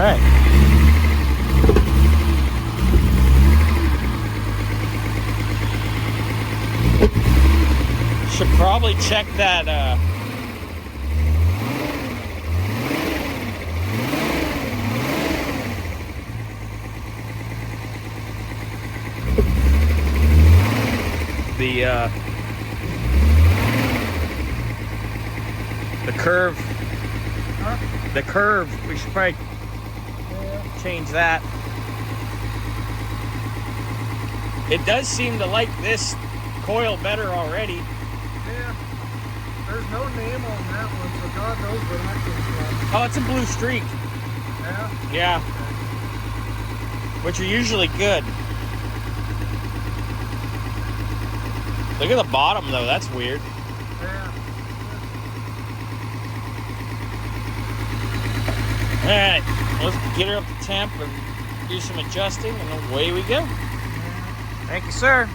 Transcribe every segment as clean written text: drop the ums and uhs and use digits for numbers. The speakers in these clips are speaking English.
right. Should probably check that the curve. Huh? The curve. We should probably change that. It does seem to like this coil better already. Yeah. There's no name on that one, so God knows where that comes from. Oh, it's a blue streak. Yeah? Yeah. Which are usually good. Look at the bottom though, that's weird. Yeah. Alright, let's get her up to temp and do some adjusting and away we go. Thank you, sir.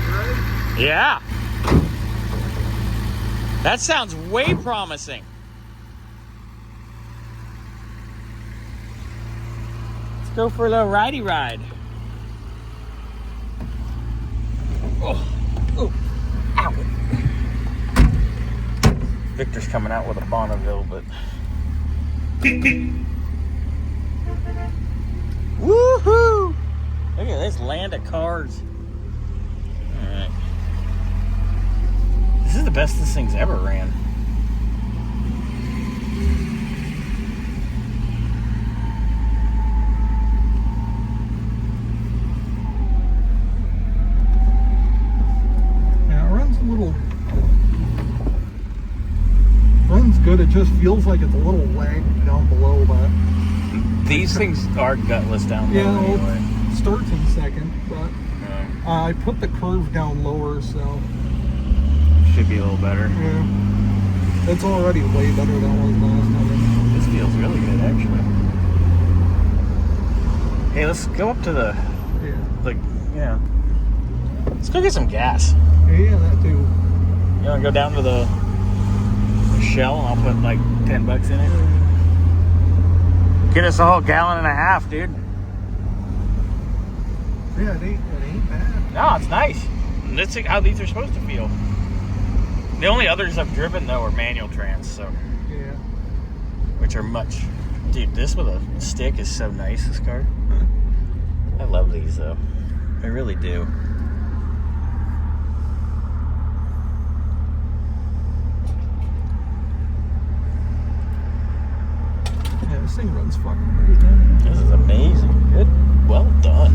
You ready? Yeah. That sounds way promising. Let's go for a little ridey ride. Oh, oh, ow. Victor's coming out with a Bonneville, but woohoo! Look at this land of cars. All right. This is the best this thing's ever ran. Yeah, it runs a little... Runs good, it just feels like it's a little lagged down below that. These things are gutless down low anyway. It starts in second, but I put the curve down lower, so... Should be a little better. Yeah. It's already way better than it was last time. This feels really good, actually. Hey, let's go up to the, let's go get some gas. Yeah, that too. You want to go down to the Shell and I'll put like 10 bucks in it? Get us a whole gallon and a half, dude. Yeah, it ain't bad. No, it's nice. And that's how these are supposed to feel. The only others I've driven though are manual trans, so Yeah. which are much. Dude, this with a stick is so nice. This car. I love these though. I really do. Yeah, this thing runs fucking great, man. This is amazing. Good. Well done.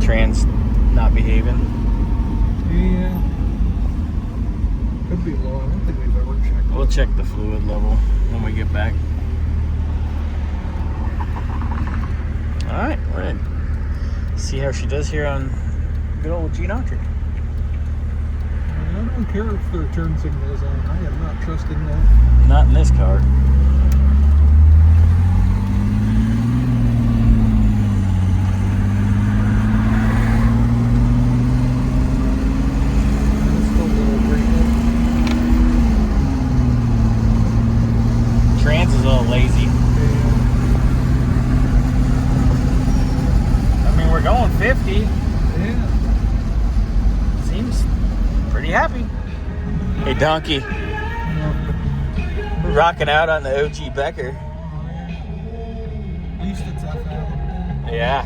Trans not behaving. Yeah. Could be low. I don't think we've ever checked. We'll check the fluid level when we get back. Alright, we're in. See how she does here on good old G-Notry. I don't care if their turn signal is on. I am not trusting that. Not in this car. It's still a little breaking. Trans is a little lazy. I mean, we're going 50. Yeah. Seems pretty happy. Hey, donkey. We're rocking out on the OG Becker. At least it's FM. Yeah.